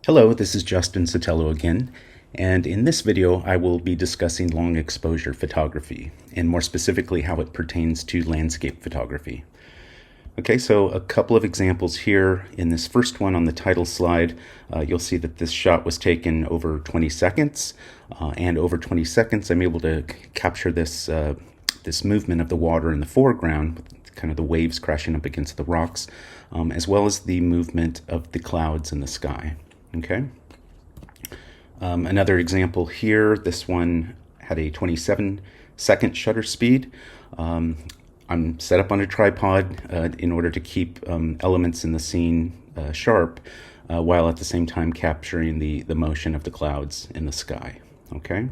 Hello, this is Justin Sotelo again, and in this video I will be discussing long exposure photography, and more specifically how it pertains to landscape photography. Okay, so a couple of examples here. In this first one on the title slide, you'll see that this shot was taken over 20 seconds, and over 20 seconds I'm able to capture this movement of the water in the foreground, kind of the waves crashing up against the rocks, as well as the movement of the clouds in the sky. Okay. Another example here, this one had a 27-second shutter speed. I'm set up on a tripod in order to keep elements in the scene sharp, while at the same time capturing the motion of the clouds in the sky. Okay.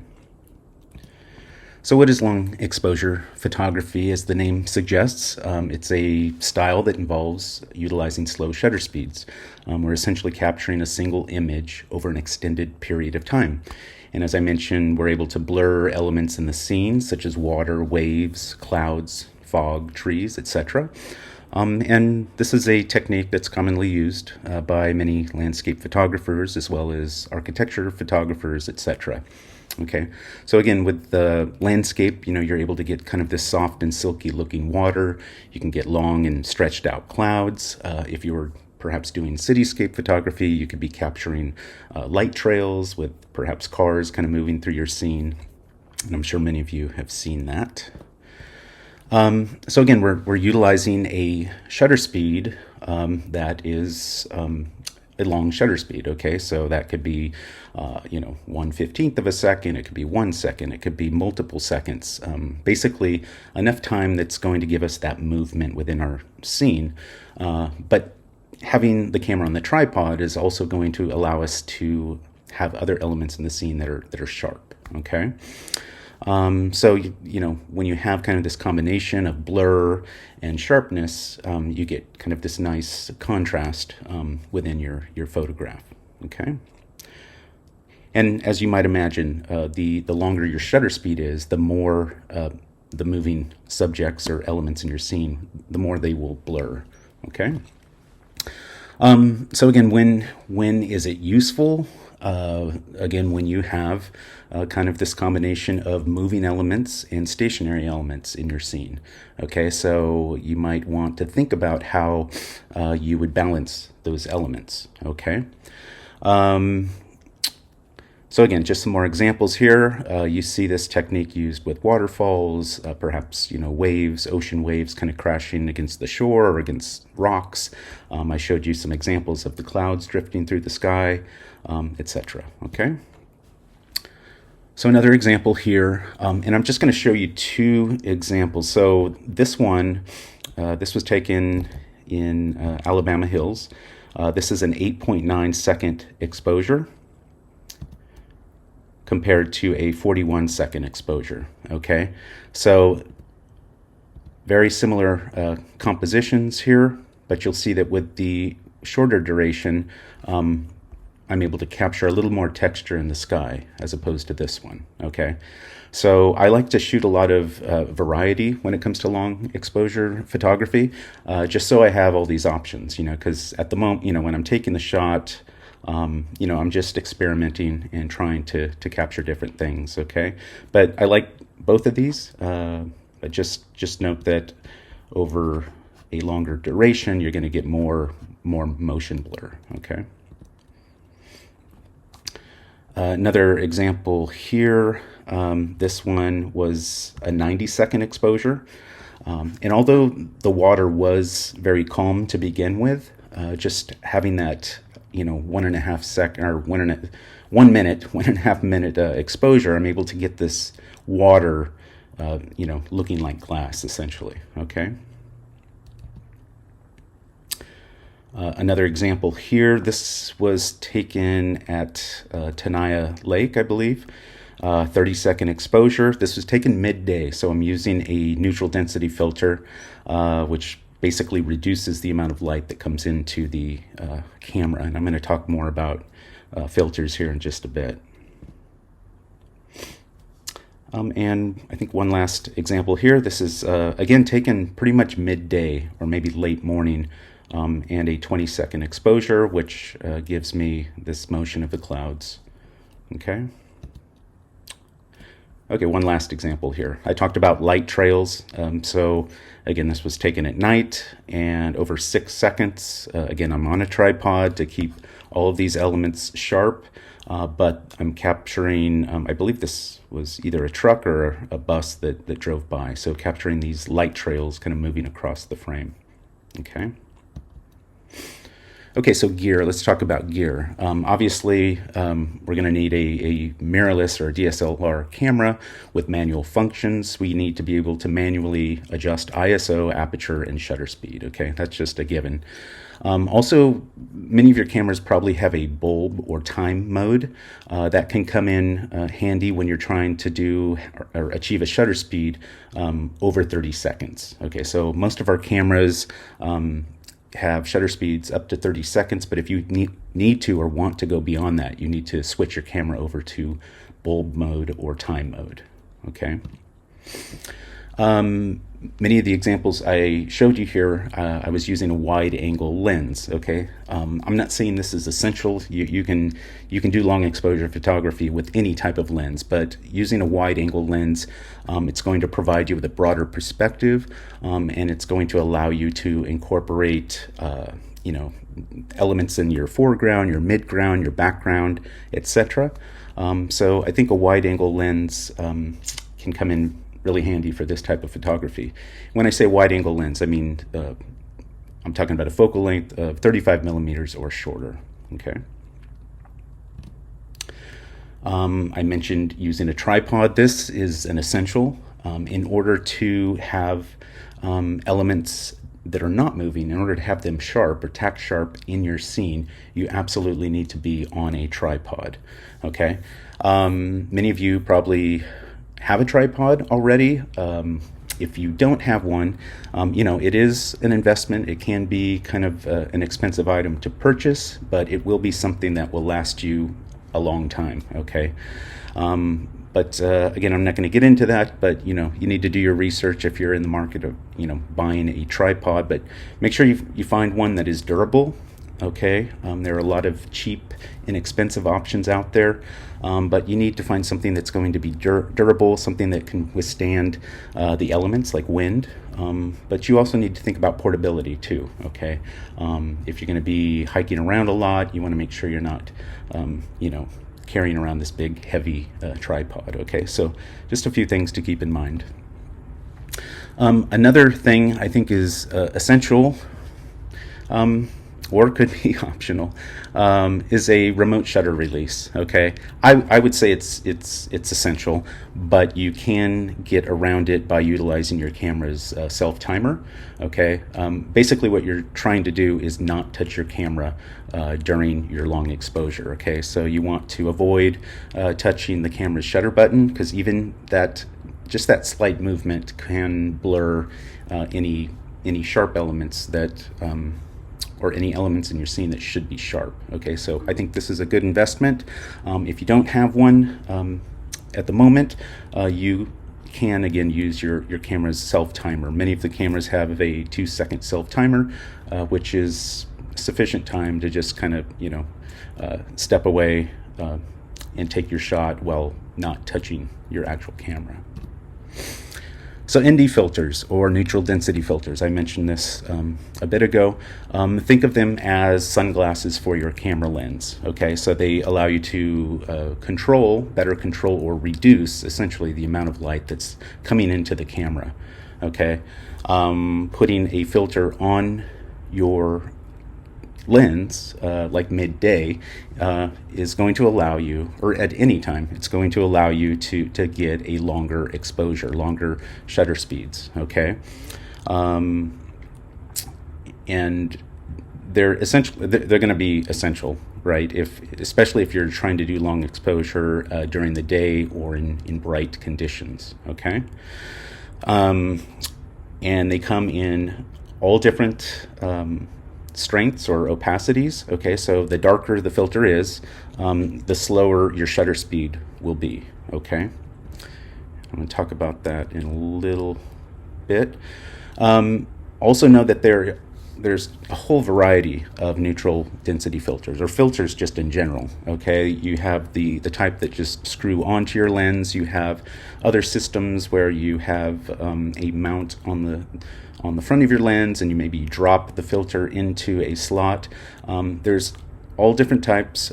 So what is long exposure photography? As the name suggests, it's a style that involves utilizing slow shutter speeds. We're essentially capturing a single image over an extended period of time. And as I mentioned, we're able to blur elements in the scene, such as water, waves, clouds, fog, trees, etc. And this is a technique that's commonly used by many landscape photographers, as well as architecture photographers, etc. Okay, so again, with the landscape, you're able to get kind of this soft and silky looking water. You can get long and stretched out clouds. If you were perhaps doing cityscape photography, you could be capturing light trails with perhaps cars kind of moving through your scene. And I'm sure many of you have seen that. So again, we're utilizing a shutter speed that is a long shutter speed. Okay, so that could be 1/15 of a second, it could be 1 second, it could be multiple seconds, basically enough time that's going to give us that movement within our scene. But having the camera on the tripod is also going to allow us to have other elements in the scene that are sharp. Okay. So, when you have kind of this combination of blur and sharpness, you get kind of this nice contrast within your photograph. Okay. And as you might imagine, the longer your shutter speed is, the more the moving subjects or elements in your scene, the more they will blur. Okay. So again, when is it useful? Again, when you have kind of this combination of moving elements and stationary elements in your scene. Okay, so you might want to think about how you would balance those elements. Okay. So again, just some more examples here. You see this technique used with waterfalls, perhaps, waves, ocean waves kind of crashing against the shore or against rocks. I showed you some examples of the clouds drifting through the sky, etc. Okay. So another example here, and I'm just going to show you two examples. So this one, this was taken in Alabama Hills. This is an 8.9 second exposure compared to a 41 second exposure. Okay, so very similar compositions here, but you'll see that with the shorter duration, I'm able to capture a little more texture in the sky as opposed to this one. Okay, so I like to shoot a lot of variety when it comes to long exposure photography, just so I have all these options, because at the moment, when I'm taking the shot, I'm just experimenting and trying to capture different things. Okay, but I like both of these. But just note that over a longer duration, you're going to get more motion blur. Okay. Another example here. This one was a 90-second exposure, and although the water was very calm to begin with, just having that 1.5 second or 1 minute, 1.5 minute exposure, I'm able to get this water, looking like glass essentially. Okay. Another example here. This was taken at Tenaya Lake, I believe. 30-second exposure. This was taken midday, so I'm using a neutral density filter, which basically reduces the amount of light that comes into the camera. And I'm going to talk more about filters here in just a bit. And I think one last example here. This is, again, taken pretty much midday or maybe late morning and a 20-second exposure, which gives me this motion of the clouds. Okay. Okay, one last example here. I talked about light trails. So again, this was taken at night and over 6 seconds. Again, I'm on a tripod to keep all of these elements sharp, but I'm capturing, I believe this was either a truck or a bus that drove by. So capturing these light trails kind of moving across the frame. Okay. Okay, so gear. Let's talk about gear. Obviously, we're going to need a mirrorless or a DSLR camera with manual functions. We need to be able to manually adjust ISO, aperture, and shutter speed. Okay, that's just a given. Also, many of your cameras probably have a bulb or time mode that can come in handy when you're trying to do or achieve a shutter speed over 30 seconds. Okay, so most of our cameras have shutter speeds up to 30 seconds, but if you need to or want to go beyond that, you need to switch your camera over to bulb mode or time mode. Okay. Many of the examples I showed you here, I was using a wide angle lens. Okay. I'm not saying this is essential. You can do long exposure photography with any type of lens, but using a wide angle lens, it's going to provide you with a broader perspective, and it's going to allow you to incorporate, elements in your foreground, your midground, your background, etc. So I think a wide angle lens can come in really handy for this type of photography. When I say wide angle lens, I mean I'm talking about a focal length of 35 millimeters or shorter. Okay. I mentioned using a tripod. This is an essential in order to have elements that are not moving. In order to have them sharp or tack sharp in your scene, you absolutely need to be on a tripod. Okay. Many of you probably have a tripod already. If you don't have one, it is an investment. It can be kind of an expensive item to purchase, but it will be something that will last you a long time. Okay. But again, I'm not going to get into that, but you need to do your research if you're in the market of buying a tripod, but make sure you find one that is durable. Okay. There are a lot of cheap, inexpensive options out there, but you need to find something that's going to be durable, something that can withstand the elements like wind, but you also need to think about portability too. Okay. If you're going to be hiking around a lot, you want to make sure you're not carrying around this big heavy tripod. Okay, so just a few things to keep in mind. Another thing I think is essential, or could be optional, is a remote shutter release. Okay, I would say it's essential, but you can get around it by utilizing your camera's self-timer. Okay, basically what you're trying to do is not touch your camera during your long exposure. Okay, so you want to avoid touching the camera's shutter button, because even that slight movement can blur any sharp elements that or any elements in your scene that should be sharp. Okay, so I think this is a good investment. If you don't have one at the moment, you can again use your camera's self-timer. Many of the cameras have a 2-second self-timer, which is sufficient time to just kind of step away and take your shot while not touching your actual camera. So ND filters, or neutral density filters, I mentioned this a bit ago. Think of them as sunglasses for your camera lens. Okay, so they allow you to better control or reduce essentially the amount of light that's coming into the camera. Okay, putting a filter on your lens like midday is going to allow you, or at any time, it's going to allow you to get a longer exposure, longer shutter speeds. Okay, and they're going to be essential, right? Especially if you're trying to do long exposure during the day or in bright conditions. Okay, and they come in all different strengths or opacities. Okay, so the darker the filter is, the slower your shutter speed will be. Okay, I'm going to talk about that in a little bit. Also know that there there's a whole variety of neutral density filters, or filters just in general. Okay, you have the type that just screw onto your lens. You have other systems where you have a mount on the front of your lens, and you maybe drop the filter into a slot. There's all different types.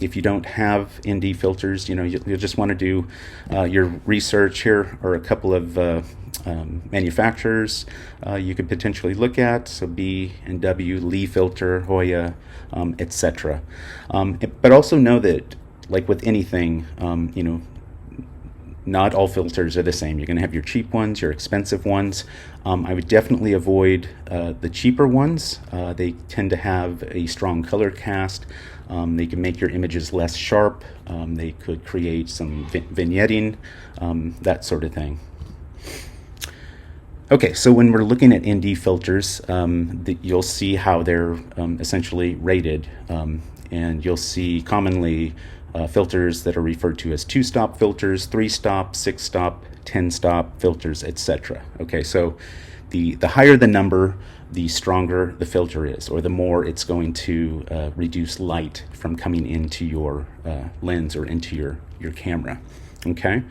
If you don't have ND filters, you'll just want to do your research. Here are a couple of manufacturers you could potentially look at. So B&W, Lee Filter, Hoya, etc. But also know that, like with anything, not all filters are the same. You're going to have your cheap ones, your expensive ones. I would definitely avoid the cheaper ones. They tend to have a strong color cast. They can make your images less sharp. They could create some vignetting, that sort of thing. Okay, so when we're looking at ND filters, you'll see how they're essentially rated, and you'll see commonly filters that are referred to as 2-stop filters, 3-stop, 6-stop, 10-stop filters, etc. Okay, so the higher the number, the stronger the filter is, or the more it's going to reduce light from coming into your lens or into your camera. Okay,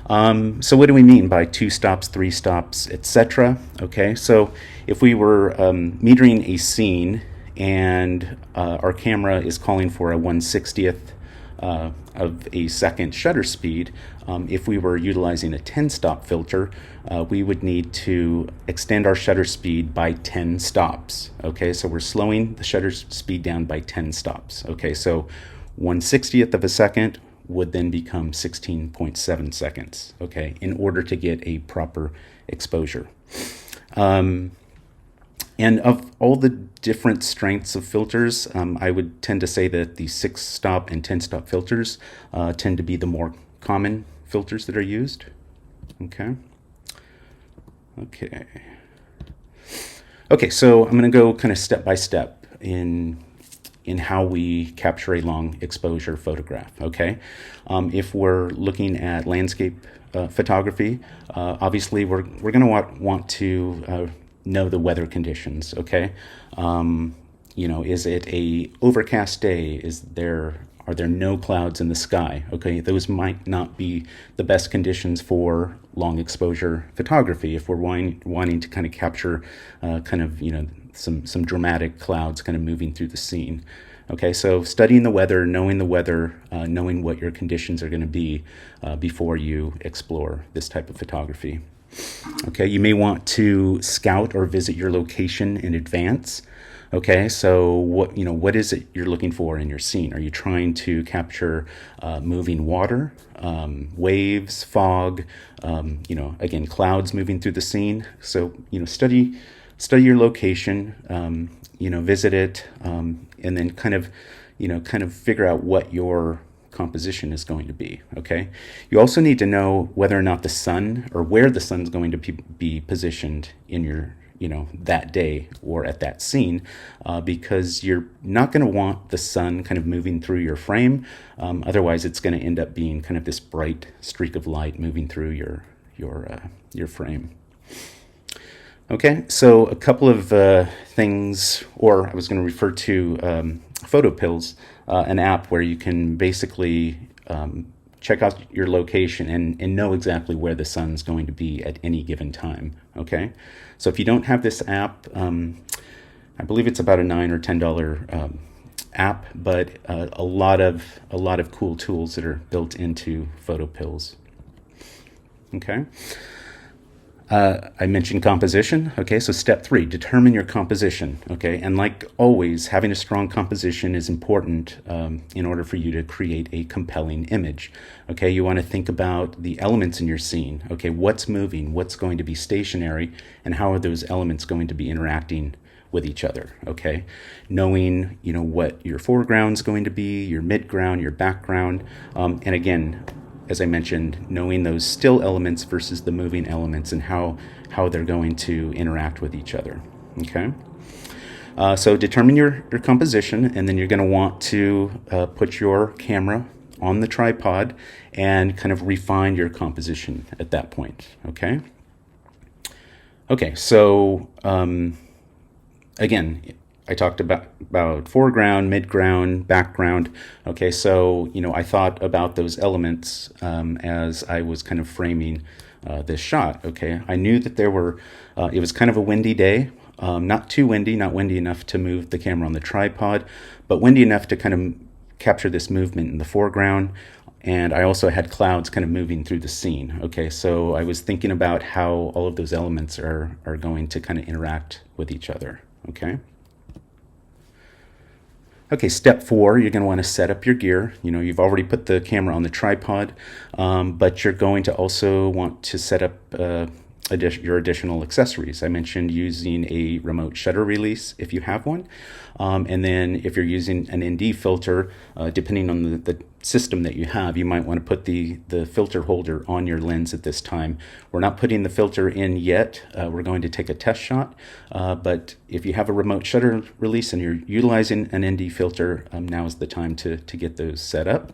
so what do we mean by 2 stops, 3 stops, etc.? Okay, so if we were metering a scene and our camera is calling for a 1/60th of a second shutter speed, if we were utilizing a 10-stop filter, we would need to extend our shutter speed by 10 stops. Okay, so we're slowing the shutter speed down by 10 stops. Okay, so 1/60th of a second would then become 16.7 seconds, okay, in order to get a proper exposure. And of all the different strengths of filters, I would tend to say that the 6-stop and 10-stop filters tend to be the more common filters that are used. Okay. Okay, so I'm going to go kind of step by step in how we capture a long exposure photograph. Okay, if we're looking at landscape photography, obviously we're going to want to know the weather conditions. Okay, is it a overcast day? Are there no clouds in the sky? Okay, those might not be the best conditions for long exposure photography if we're wanting to kind of capture some dramatic clouds kind of moving through the scene. Okay, so studying the weather, knowing what your conditions are going to be before you explore this type of photography. Okay, you may want to scout or visit your location in advance. Okay, so what is it you're looking for in your scene? Are you trying to capture moving water, waves, fog, again, clouds moving through the scene? So, study your location, visit it, and then kind of figure out what your composition is going to be. Okay, you also need to know whether or not the sun, or where the sun's going to be positioned in your that day or at that scene, because you're not going to want the sun kind of moving through your frame. Otherwise, it's going to end up being kind of this bright streak of light moving through your frame. Okay, so a couple of things, or I was going to refer to PhotoPills, an app where you can basically check out your location and know exactly where the sun's going to be at any given time. Okay, so if you don't have this app, I believe it's about a $9 or $10 app, but a lot of cool tools that are built into PhotoPills. Okay. I mentioned composition. Okay, so step 3, determine your composition. Okay, and like always, having a strong composition is important in order for you to create a compelling image. Okay, you want to think about the elements in your scene. Okay, what's moving, what's going to be stationary, and how are those elements going to be interacting with each other. Okay, knowing what your foreground's going to be, your midground, your background, and again, as I mentioned, knowing those still elements versus the moving elements and how they're going to interact with each other. Okay, so determine your composition, and then you're going to want to put your camera on the tripod and kind of refine your composition at that point. Okay, so again, I talked about foreground, midground, background. Okay, so I thought about those elements as I was kind of framing this shot. Okay, I knew that there were. It was kind of a windy day. Not too windy, not windy enough to move the camera on the tripod, but windy enough to kind of capture this movement in the foreground. And I also had clouds kind of moving through the scene. Okay, so I was thinking about how all of those elements are going to kind of interact with each other. Okay. Okay, step 4, you're going to want to set up your gear. You've already put the camera on the tripod, but you're going to also want to set up your additional accessories. I mentioned using a remote shutter release if you have one. And then if you're using an ND filter, depending on the system that you have, you might want to put the filter holder on your lens at this time. We're not putting the filter in yet. We're going to take a test shot. But if you have a remote shutter release and you're utilizing an ND filter, now is the time to get those set up.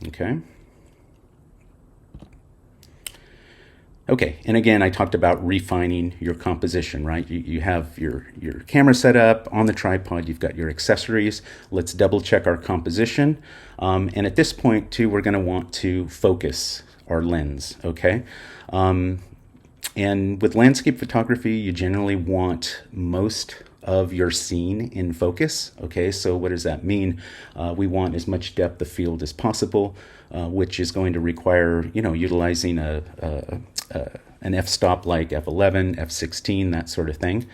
Okay. Okay, and again, I talked about refining your composition, right? You have your camera set up on the tripod, you've got your accessories. Let's double check our composition. And at this point, too, we're going to want to focus our lens, okay? And with landscape photography, you generally want most of your scene in focus. Okay, so what does that mean? We want as much depth of field as possible, which is going to require, utilizing an f-stop like f11, f16, that sort of thing.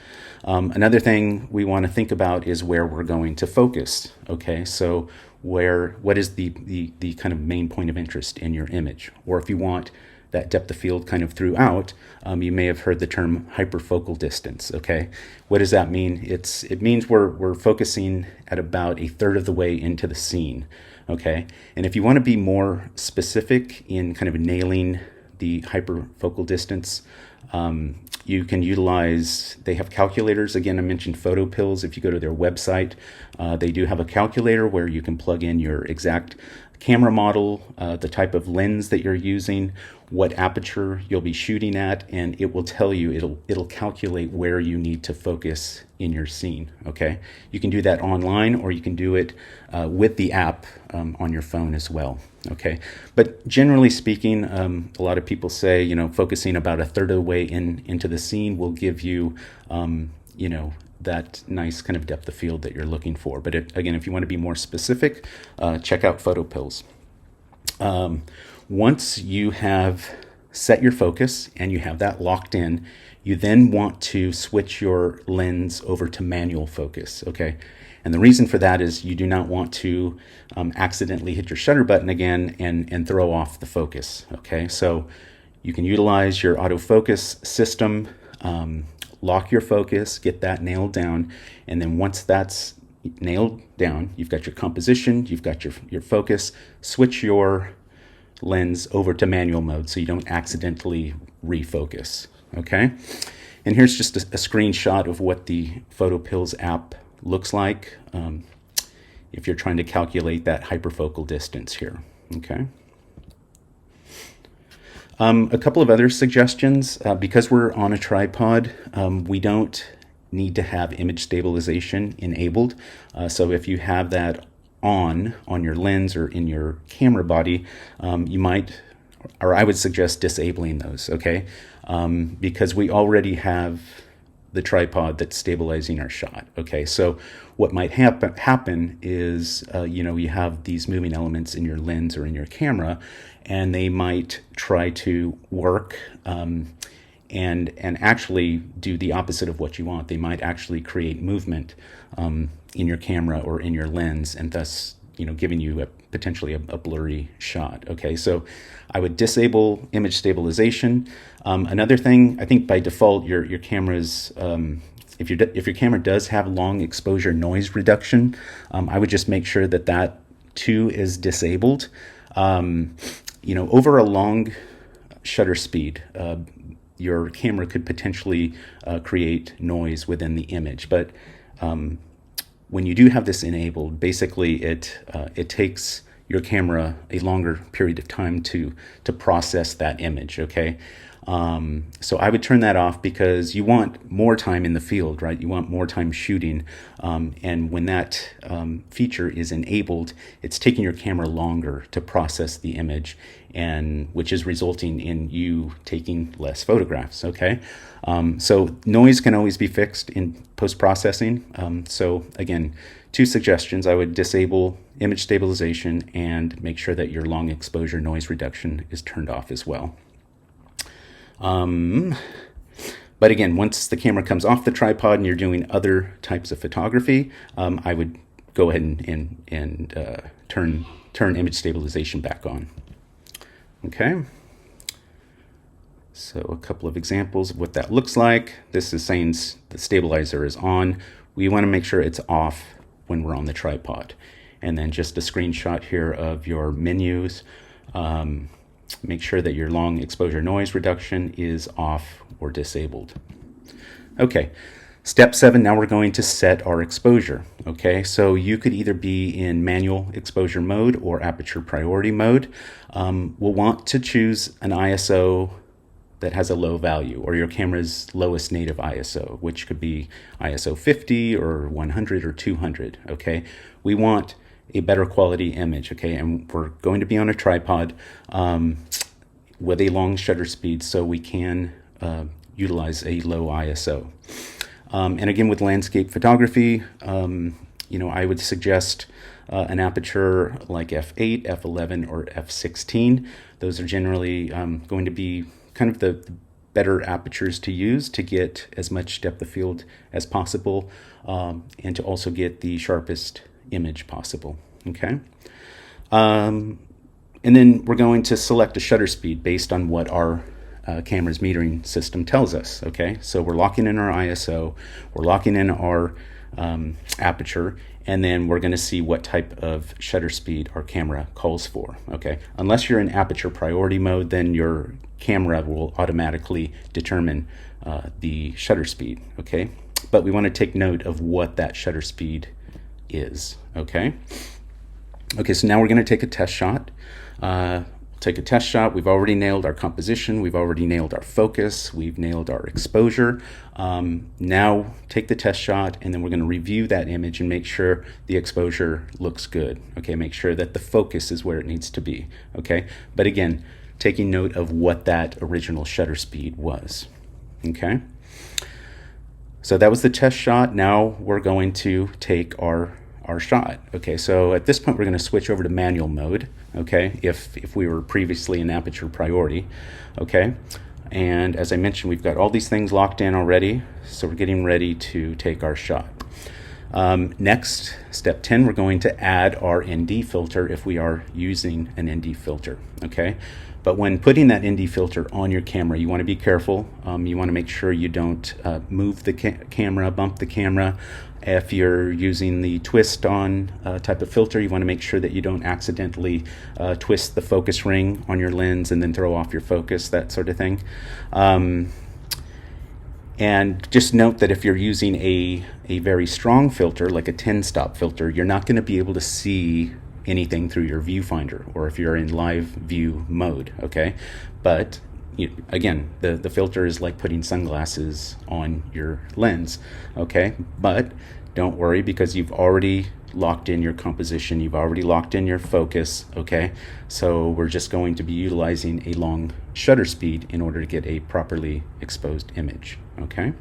Another thing we want to think about is where we're going to focus. Okay, so what is the kind of main point of interest in your image? Or if you want that depth of field kind of throughout, you may have heard the term hyperfocal distance. Okay, what does that mean? It means we're focusing at about a third of the way into the scene. Okay, and if you want to be more specific in kind of nailing the hyperfocal distance, you can utilize, they have calculators. Again, I mentioned PhotoPills. If you go to their website, they do have a calculator where you can plug in your exact camera model, the type of lens that you're using, what aperture you'll be shooting at, and it will tell you, it'll calculate where you need to focus in your scene. Okay, you can do that online, or you can do it with the app on your phone as well. Okay, but generally speaking, a lot of people say, focusing about a third of the way into the scene will give you, that nice kind of depth of field that you're looking for. But again, if you want to be more specific, check out PhotoPills. Once you have set your focus and you have that locked in, you then want to switch your lens over to manual focus, okay? And the reason for that is you do not want to accidentally hit your shutter button again and throw off the focus, okay? So you can utilize your autofocus system, lock your focus, get that nailed down, and then once that's nailed down, you've got your composition, you've got your focus, switch your lens over to manual mode so you don't accidentally refocus, okay? And here's just a screenshot of what the PhotoPills app looks like if you're trying to calculate that hyperfocal distance here, okay? A couple of other suggestions. Because we're on a tripod, we don't need to have image stabilization enabled. So if you have that on your lens or in your camera body, you might, or I would suggest disabling those, okay? Because we already have the tripod that's stabilizing our shot, okay? So what might happen is, you have these moving elements in your lens or in your camera, and they might try to work and actually do the opposite of what you want. They might actually create movement in your camera or in your lens, and thus, giving you potentially a blurry shot. Okay, so I would disable image stabilization. Another thing, I think by default, your camera's if your camera does have long exposure noise reduction, I would just make sure that too is disabled. Over a long shutter speed, your camera could potentially create noise within the image. But when you do have this enabled, basically it takes your camera a longer period of time to process that image, okay? So I would turn that off because you want more time in the field, right? You want more time shooting. And when that feature is enabled, it's taking your camera longer to process the image, and which is resulting in you taking less photographs, okay? So noise can always be fixed in post-processing. So again, 2 suggestions. I would disable image stabilization and make sure that your long exposure noise reduction is turned off as well. But again, once the camera comes off the tripod and you're doing other types of photography, I would go ahead and turn image stabilization back on. Okay. So a couple of examples of what that looks like. This is saying the stabilizer is on. We want to make sure it's off when we're on the tripod. And then just a screenshot here of your menus. Make sure that your long exposure noise reduction is off or disabled. Okay, step 7, now we're going to set our exposure. Okay, so you could either be in manual exposure mode or aperture priority mode. We'll want to choose an ISO that has a low value, or your camera's lowest native ISO, which could be ISO 50 or 100 or 200, okay? We want a better quality image, okay? And we're going to be on a tripod with a long shutter speed, so we can utilize a low ISO. And again, with landscape photography, I would suggest an aperture like f8, f11, or f16. Those are generally going to be kind of the better apertures to use to get as much depth of field as possible, and to also get the sharpest image possible, okay? And then we're going to select a shutter speed based on what our camera's metering system tells us, okay? So we're locking in our ISO, we're locking in our aperture, and then we're going to see what type of shutter speed our camera calls for, okay? Unless you're in aperture priority mode, then your camera will automatically determine the shutter speed, okay? But we want to take note of what that shutter speed is, okay? Okay, so now we're going to take a test shot. We've already nailed our composition, we've already nailed our focus, we've nailed our exposure. Now take the test shot, and then we're going to review that image and make sure the exposure looks good, okay? Make sure that the focus is where it needs to be, okay? But again, taking note of what that original shutter speed was, okay? So that was the test shot. Now we're going to take our shot, okay? So at this point, we're going to switch over to manual mode, okay? If we were previously in aperture priority, okay? And as I mentioned, we've got all these things locked in already, so we're getting ready to take our shot. Next, step 10, we're going to add our ND filter if we are using an ND filter, okay? But when putting that ND filter on your camera, you want to be careful. You want to make sure you don't move the camera, bump the camera. If you're using the twist on type of filter, you want to make sure that you don't accidentally twist the focus ring on your lens and then throw off your focus, that sort of thing. And just note that if you're using a very strong filter, like a 10-stop filter, you're not going to be able to see anything through your viewfinder, or if you're in live view mode, okay? But again, the filter is like putting sunglasses on your lens, okay? But don't worry, because you've already locked in your composition, you've already locked in your focus, okay? So we're just going to be utilizing a long shutter speed in order to get a properly exposed image, okay?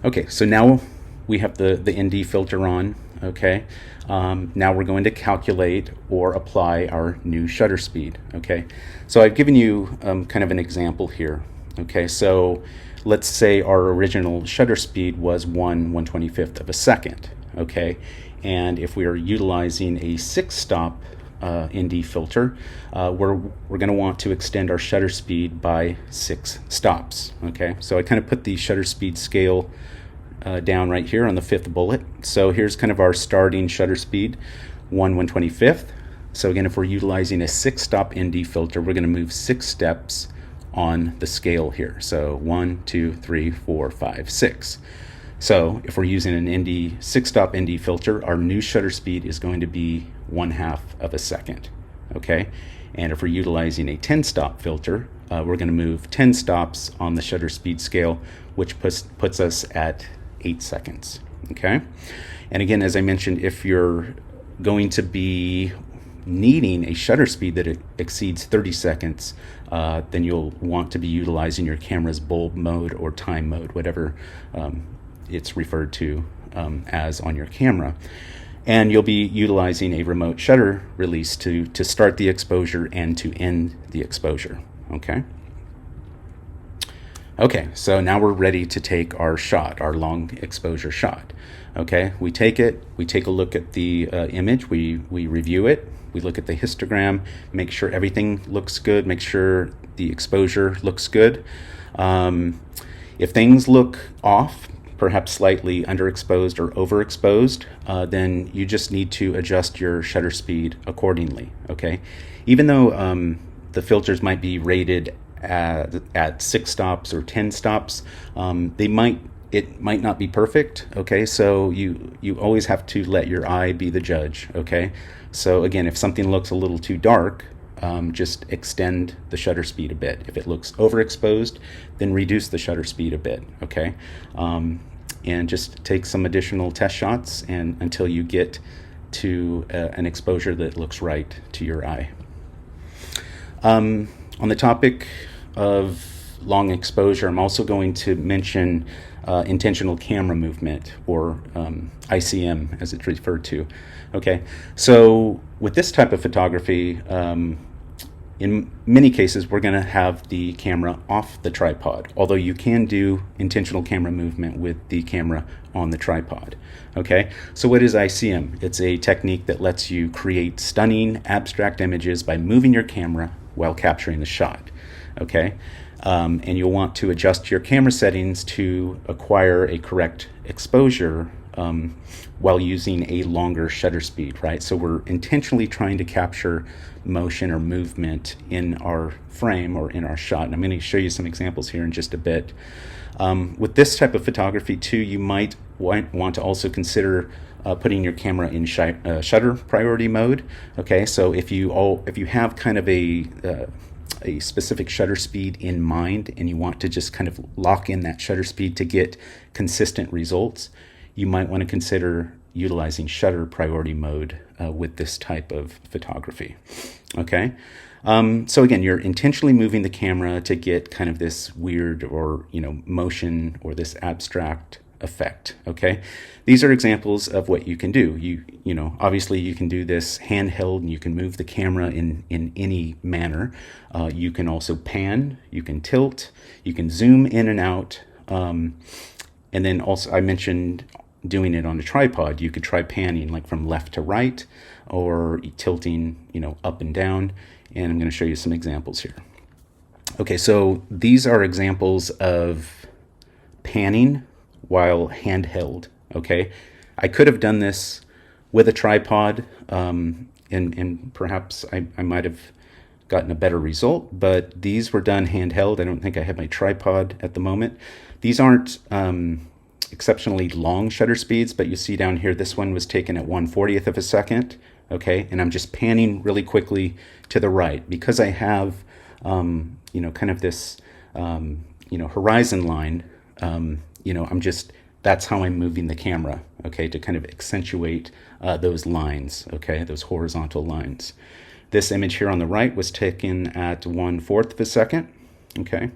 Okay, so now we have the ND filter on, okay? Now we're going to calculate or apply our new shutter speed, okay? So I've given you kind of an example here, okay? So let's say our original shutter speed was 1/125th of a second, okay? And if we are utilizing a 6-stop ND filter, we're going to want to extend our shutter speed by 6 stops, okay? So I kind of put the shutter speed scale down right here on the 5th bullet. So here's kind of our starting shutter speed, 1/125th. So again, if we're utilizing a 6-stop ND filter, we're going to move 6 steps on the scale here. So 1, 2, 3, 4, 5, 6. So if we're using an 6-stop ND filter, our new shutter speed is going to be 1/2 of a second, okay? And if we're utilizing a 10-stop filter, we're going to move 10 stops on the shutter speed scale, which puts us at 8 seconds. Okay? And again, as I mentioned, if you're going to be needing a shutter speed that exceeds 30 seconds, then you'll want to be utilizing your camera's bulb mode or time mode, whatever it's referred to as on your camera. And you'll be utilizing a remote shutter release to start the exposure and to end the exposure. Okay? Okay, so now we're ready to take our shot, our long exposure shot. Okay, we take it, we take a look at the image, we review it, we look at the histogram, make sure everything looks good, make sure the exposure looks good. If things look off, perhaps slightly underexposed or overexposed, then you just need to adjust your shutter speed accordingly, okay? Even though the filters might be rated at 6 stops or 10 stops, it might not be perfect, okay? So you always have to let your eye be the judge, okay? So again, if something looks a little too dark, just extend the shutter speed a bit. If it looks overexposed, then reduce the shutter speed a bit, okay? And just take some additional test shots until you get to an exposure that looks right to your eye. On the topic of long exposure, I'm also going to mention intentional camera movement, or ICM as it's referred to. Okay, so with this type of photography, in many cases we're going to have the camera off the tripod, although you can do intentional camera movement with the camera on the tripod. Okay, so what is ICM? It's a technique that lets you create stunning abstract images by moving your camera while capturing the shot. Okay, and you'll want to adjust your camera settings to acquire a correct exposure while using a longer shutter speed, right? So we're intentionally trying to capture motion or movement in our frame or in our shot. And I'm going to show you some examples here in just a bit. With this type of photography too, you might want to also consider putting your camera in shutter priority mode. Okay, so if you have kind of a specific shutter speed in mind and you want to just kind of lock in that shutter speed to get consistent results, you might want to consider utilizing shutter priority mode with this type of photography. Okay, so again, you're intentionally moving the camera to get kind of this weird or motion or this abstract effect. Okay, these are examples of what you can do. Obviously you can do this handheld and you can move the camera in any manner. You can also pan, you can tilt, you can zoom in and out, and then also I mentioned doing it on a tripod. You could try panning like from left to right or tilting up and down, and I'm going to show you some examples here. Okay, so these are examples of panning while handheld. Okay, I could have done this with a tripod, and perhaps I might have gotten a better result, but these were done handheld. I don't think I have my tripod at the moment. These aren't exceptionally long shutter speeds, but you see down here, this one was taken at 1/40th of a second. Okay, and I'm just panning really quickly to the right because I have kind of this horizon line. That's how I'm moving the camera, okay, to kind of accentuate those lines, okay, those horizontal lines. This image here on the right was taken at 1/4 of a second, okay,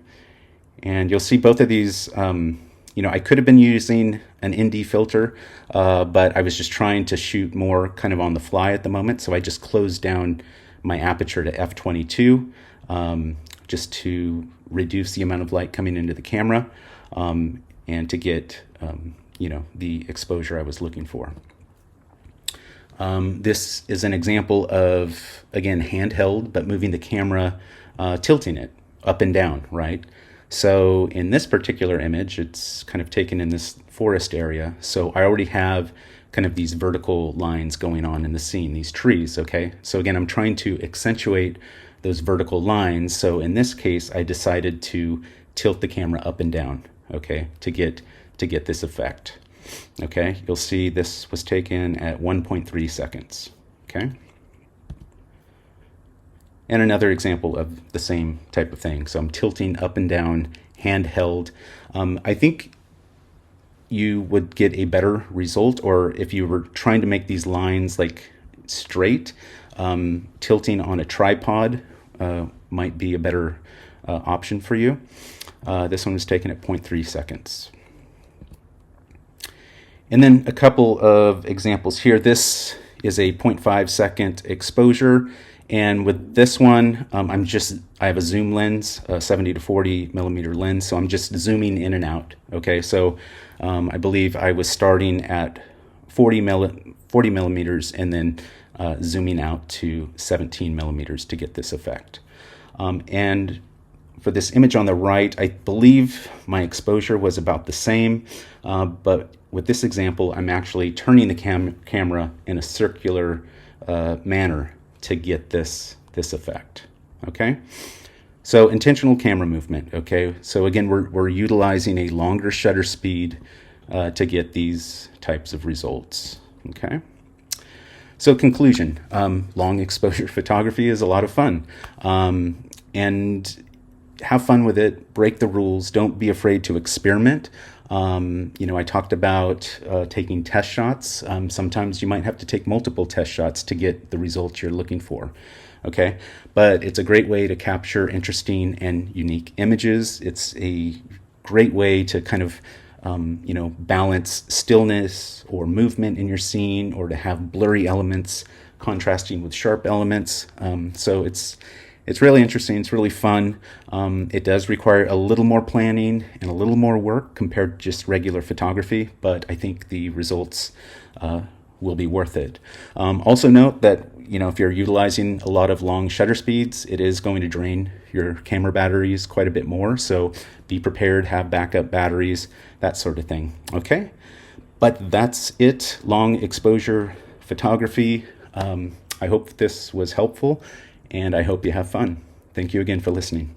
and you'll see both of these. I could have been using an ND filter, but I was just trying to shoot more kind of on the fly at the moment, so I just closed down my aperture to f/22 just to reduce the amount of light coming into the camera and to get the exposure I was looking for. This is an example of, again, handheld, but moving the camera, tilting it up and down, right? So in this particular image, it's kind of taken in this forest area. So I already have kind of these vertical lines going on in the scene, these trees, okay? So again, I'm trying to accentuate those vertical lines. So in this case, I decided to tilt the camera up and down, okay, to get this effect. Okay, you'll see this was taken at 1.3 seconds, okay? And another example of the same type of thing. So I'm tilting up and down, handheld. I think you would get a better result, or if you were trying to make these lines like straight, tilting on a tripod might be a better option for you. This one was taken at 0.3 seconds. And then a couple of examples here. This is a 0.5 second exposure. And with this one, I have a zoom lens, a 70 to 40 millimeter lens, so I'm just zooming in and out. Okay, so I believe I was starting at 40 millimeters and then zooming out to 17 millimeters to get this effect. And for this image on the right, I believe my exposure was about the same, but with this example, I'm actually turning the camera in a circular manner to get this effect. Okay, so intentional camera movement. Okay, so again, we're utilizing a longer shutter speed to get these types of results. Okay, so conclusion: long exposure photography is a lot of fun, and have fun with it. Break the rules. Don't be afraid to experiment. I talked about taking test shots. Sometimes you might have to take multiple test shots to get the results you're looking for. Okay, but it's a great way to capture interesting and unique images. It's a great way to kind of balance stillness or movement in your scene, or to have blurry elements contrasting with sharp elements. So it's really interesting. It's really fun. It does require a little more planning and a little more work compared to just regular photography, but I think the results will be worth it. Also note that if you're utilizing a lot of long shutter speeds, it is going to drain your camera batteries quite a bit more. So be prepared, have backup batteries, that sort of thing. Okay, but that's it. Long exposure photography. I hope this was helpful, and I hope you have fun. Thank you again for listening.